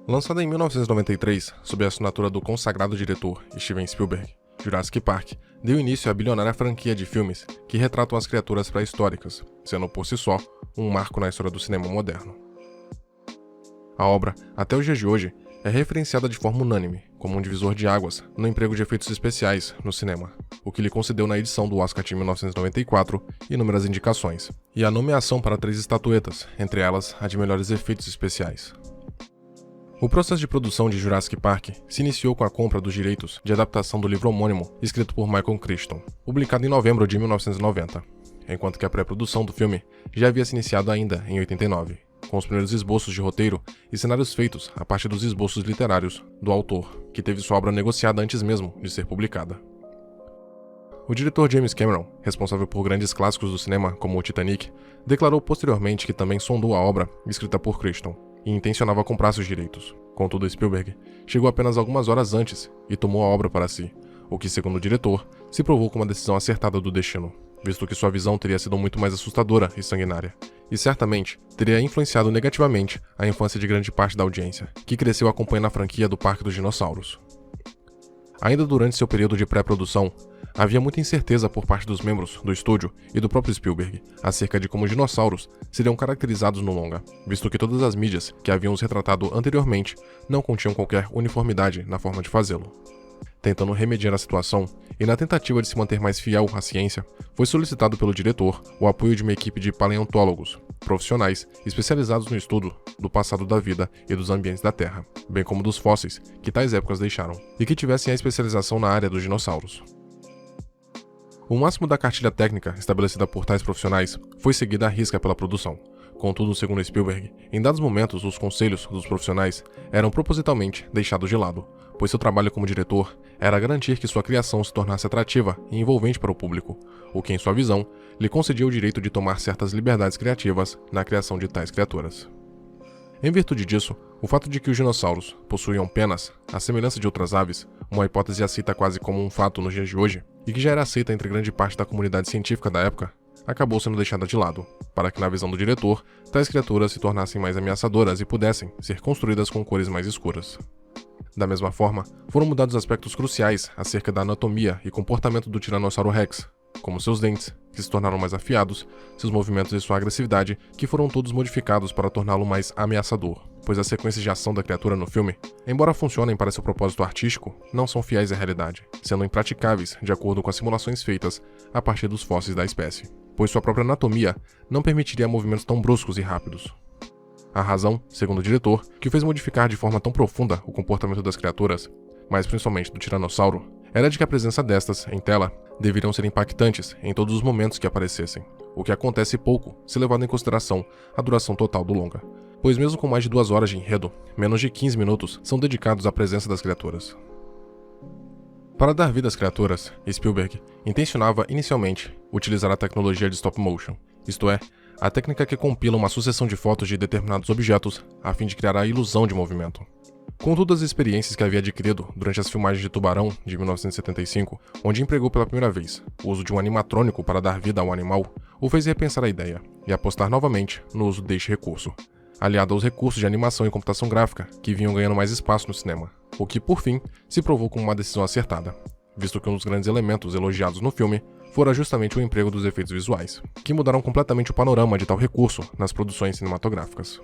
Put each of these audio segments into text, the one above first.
Lançada em 1993, sob a assinatura do consagrado diretor Steven Spielberg, Jurassic Park deu início à bilionária franquia de filmes que retratam as criaturas pré-históricas, sendo por si só um marco na história do cinema moderno. A obra, até os dias de hoje, é referenciada de forma unânime como um divisor de águas no emprego de efeitos especiais no cinema, o que lhe concedeu na edição do Oscar de 1994 inúmeras indicações, e a nomeação para 3 estatuetas, entre elas a de melhores efeitos especiais. O processo de produção de Jurassic Park se iniciou com a compra dos direitos de adaptação do livro homônimo escrito por Michael Crichton, publicado em novembro de 1990, enquanto que a pré-produção do filme já havia se iniciado ainda em 89, com os primeiros esboços de roteiro e cenários feitos a partir dos esboços literários do autor, que teve sua obra negociada antes mesmo de ser publicada. O diretor James Cameron, responsável por grandes clássicos do cinema como o Titanic, declarou posteriormente que também sondou a obra escrita por Crichton e intencionava comprar seus direitos. Contudo, Spielberg chegou apenas algumas horas antes e tomou a obra para si, o que, segundo o diretor, se provou como uma decisão acertada do destino, visto que sua visão teria sido muito mais assustadora e sanguinária, e certamente teria influenciado negativamente a infância de grande parte da audiência, que cresceu acompanhando a franquia do Parque dos Dinossauros. Ainda durante seu período de pré-produção, havia muita incerteza por parte dos membros do estúdio e do próprio Spielberg acerca de como os dinossauros seriam caracterizados no longa, visto que todas as mídias que haviam os retratado anteriormente não continham qualquer uniformidade na forma de fazê-lo. Tentando remediar a situação, e na tentativa de se manter mais fiel à ciência, foi solicitado pelo diretor o apoio de uma equipe de paleontólogos, profissionais especializados no estudo do passado da vida e dos ambientes da Terra, bem como dos fósseis que tais épocas deixaram, e que tivessem a especialização na área dos dinossauros. O máximo da cartilha técnica estabelecida por tais profissionais foi seguida à risca pela produção. Contudo, segundo Spielberg, em dados momentos os conselhos dos profissionais eram propositalmente deixados de lado, pois seu trabalho como diretor era garantir que sua criação se tornasse atrativa e envolvente para o público, o que, em sua visão, lhe concedia o direito de tomar certas liberdades criativas na criação de tais criaturas. Em virtude disso, o fato de que os dinossauros possuíam penas, à semelhança de outras aves, uma hipótese aceita quase como um fato nos dias de hoje, e que já era aceita entre grande parte da comunidade científica da época, acabou sendo deixada de lado, para que, na visão do diretor, tais criaturas se tornassem mais ameaçadoras e pudessem ser construídas com cores mais escuras. Da mesma forma, foram mudados aspectos cruciais acerca da anatomia e comportamento do Tiranossauro Rex, como seus dentes, que se tornaram mais afiados, seus movimentos e sua agressividade, que foram todos modificados para torná-lo mais ameaçador, pois as sequências de ação da criatura no filme, embora funcionem para seu propósito artístico, não são fiéis à realidade, sendo impraticáveis de acordo com as simulações feitas a partir dos fósseis da espécie, pois sua própria anatomia não permitiria movimentos tão bruscos e rápidos. A razão, segundo o diretor, que fez modificar de forma tão profunda o comportamento das criaturas, mas principalmente do tiranossauro, era de que a presença destas, em tela, deveriam ser impactantes em todos os momentos que aparecessem, o que acontece pouco se levando em consideração a duração total do longa, pois mesmo com mais de 2 horas de enredo, menos de 15 minutos são dedicados à presença das criaturas. Para dar vida às criaturas, Spielberg intencionava inicialmente utilizar a tecnologia de stop motion, isto é, a técnica que compila uma sucessão de fotos de determinados objetos a fim de criar a ilusão de movimento. Contudo, as experiências que havia adquirido durante as filmagens de Tubarão, de 1975, onde empregou pela primeira vez o uso de um animatrônico para dar vida ao animal, o fez repensar a ideia e apostar novamente no uso deste recurso, aliado aos recursos de animação e computação gráfica que vinham ganhando mais espaço no cinema, o que, por fim, se provou como uma decisão acertada, visto que um dos grandes elementos elogiados no filme fora justamente o emprego dos efeitos visuais, que mudaram completamente o panorama de tal recurso nas produções cinematográficas.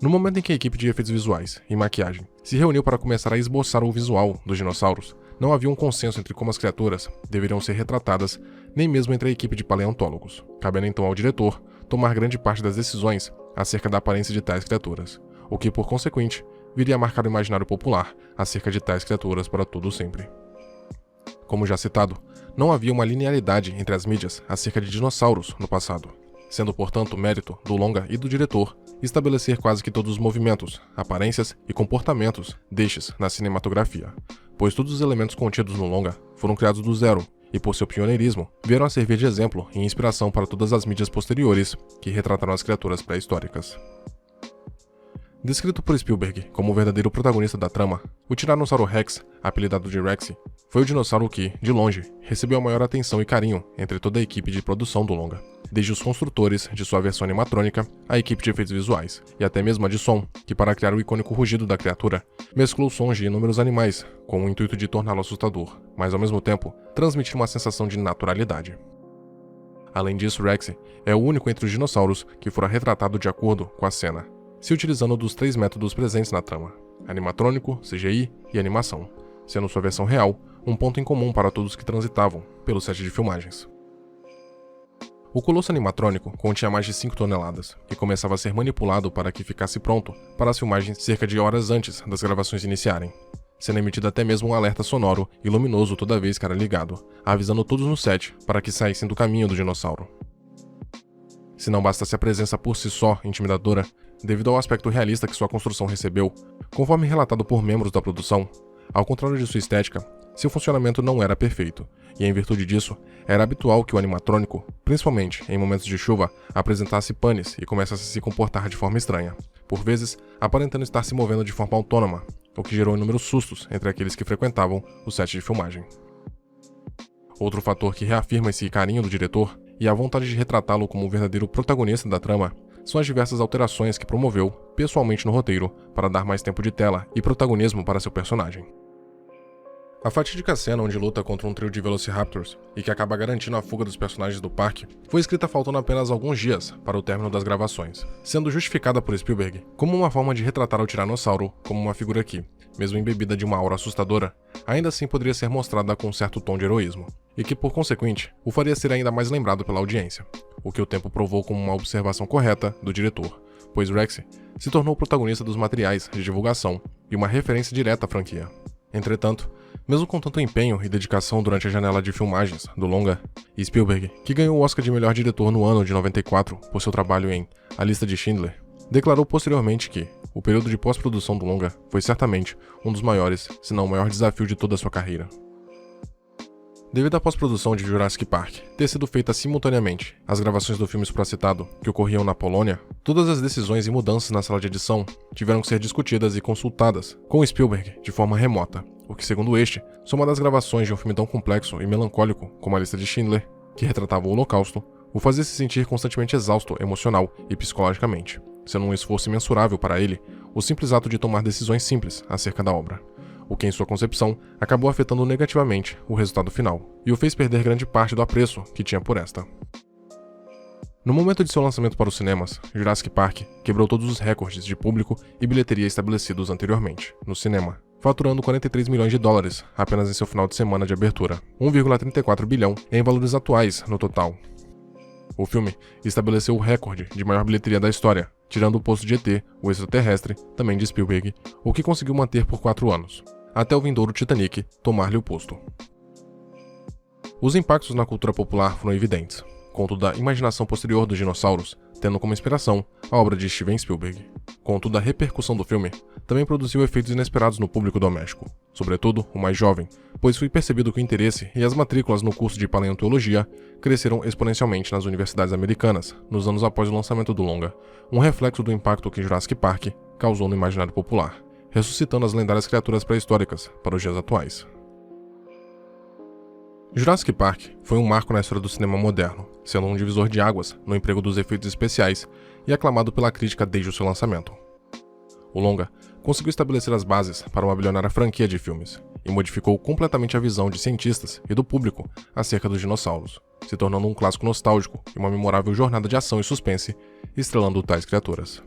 No momento em que a equipe de efeitos visuais e maquiagem se reuniu para começar a esboçar o visual dos dinossauros, não havia um consenso entre como as criaturas deveriam ser retratadas, nem mesmo entre a equipe de paleontólogos, cabendo então ao diretor tomar grande parte das decisões acerca da aparência de tais criaturas, o que, por consequente, viria a marcar o imaginário popular acerca de tais criaturas para todo sempre. Como já citado, não havia uma linearidade entre as mídias acerca de dinossauros no passado, sendo, portanto, mérito do longa e do diretor estabelecer quase que todos os movimentos, aparências e comportamentos destes na cinematografia, pois todos os elementos contidos no longa foram criados do zero e, por seu pioneirismo, vieram a servir de exemplo e inspiração para todas as mídias posteriores que retrataram as criaturas pré-históricas. Descrito por Spielberg como o verdadeiro protagonista da trama, o Tiranossauro Rex, apelidado de Rexy, foi o dinossauro que, de longe, recebeu a maior atenção e carinho entre toda a equipe de produção do longa, desde os construtores de sua versão animatrônica, a equipe de efeitos visuais, e até mesmo a de som, que para criar o icônico rugido da criatura, mesclou sons de inúmeros animais, com o intuito de torná-lo assustador, mas ao mesmo tempo, transmitir uma sensação de naturalidade. Além disso, Rex é o único entre os dinossauros que fora retratado de acordo com a cena, se utilizando dos 3 métodos presentes na trama: animatrônico, CGI e animação, sendo sua versão real um ponto em comum para todos que transitavam pelo set de filmagens. O colosso animatrônico continha mais de 5 toneladas e começava a ser manipulado para que ficasse pronto para as filmagens cerca de horas antes das gravações iniciarem, sendo emitido até mesmo um alerta sonoro e luminoso toda vez que era ligado, avisando todos no set para que saíssem do caminho do dinossauro. Se não bastasse a presença por si só intimidadora, devido ao aspecto realista que sua construção recebeu, conforme relatado por membros da produção, ao contrário de sua estética, seu funcionamento não era perfeito, e em virtude disso, era habitual que o animatrônico, principalmente em momentos de chuva, apresentasse panes e começasse a se comportar de forma estranha, por vezes aparentando estar se movendo de forma autônoma, o que gerou inúmeros sustos entre aqueles que frequentavam o set de filmagem. Outro fator que reafirma esse carinho do diretor e a vontade de retratá-lo como o verdadeiro protagonista da trama são as diversas alterações que promoveu pessoalmente no roteiro para dar mais tempo de tela e protagonismo para seu personagem. A fatídica cena onde luta contra um trio de Velociraptors e que acaba garantindo a fuga dos personagens do parque foi escrita faltando apenas alguns dias para o término das gravações, sendo justificada por Spielberg como uma forma de retratar o tiranossauro como uma figura que, mesmo embebida de uma aura assustadora, ainda assim poderia ser mostrada com um certo tom de heroísmo, e que por consequente o faria ser ainda mais lembrado pela audiência, o que o tempo provou como uma observação correta do diretor, pois Rex se tornou o protagonista dos materiais de divulgação e uma referência direta à franquia. Entretanto, mesmo com tanto empenho e dedicação durante a janela de filmagens do longa, Spielberg, que ganhou o Oscar de melhor diretor no ano de 94 por seu trabalho em A Lista de Schindler, declarou posteriormente que o período de pós-produção do longa foi certamente um dos maiores, se não o maior desafio de toda a sua carreira. Devido à pós-produção de Jurassic Park ter sido feita simultaneamente às gravações do filme supracitado que ocorriam na Polônia, todas as decisões e mudanças na sala de edição tiveram que ser discutidas e consultadas com Spielberg de forma remota, o que, segundo este, somado às gravações de um filme tão complexo e melancólico como A Lista de Schindler, que retratava o Holocausto, o fazia se sentir constantemente exausto emocional e psicologicamente, sendo um esforço imensurável para ele o simples ato de tomar decisões simples acerca da obra, o que em sua concepção acabou afetando negativamente o resultado final, e o fez perder grande parte do apreço que tinha por esta. No momento de seu lançamento para os cinemas, Jurassic Park quebrou todos os recordes de público e bilheteria estabelecidos anteriormente no cinema, faturando 43 milhões de dólares apenas em seu final de semana de abertura, 1,34 bilhão em valores atuais no total. O filme estabeleceu o recorde de maior bilheteria da história, tirando o posto de ET, o extraterrestre, também de Spielberg, o que conseguiu manter por 4 anos, até o vindouro Titanic tomar-lhe o posto. Os impactos na cultura popular foram evidentes, contudo a imaginação posterior dos dinossauros, tendo como inspiração a obra de Steven Spielberg. Contudo, a repercussão do filme também produziu efeitos inesperados no público doméstico, sobretudo o mais jovem, pois foi percebido que o interesse e as matrículas no curso de paleontologia cresceram exponencialmente nas universidades americanas nos anos após o lançamento do longa, um reflexo do impacto que Jurassic Park causou no imaginário popular, ressuscitando as lendárias criaturas pré-históricas para os dias atuais. Jurassic Park foi um marco na história do cinema moderno, sendo um divisor de águas no emprego dos efeitos especiais e aclamado pela crítica desde o seu lançamento. O longa conseguiu estabelecer as bases para uma bilionária franquia de filmes e modificou completamente a visão de cientistas e do público acerca dos dinossauros, se tornando um clássico nostálgico e uma memorável jornada de ação e suspense, estrelando tais criaturas.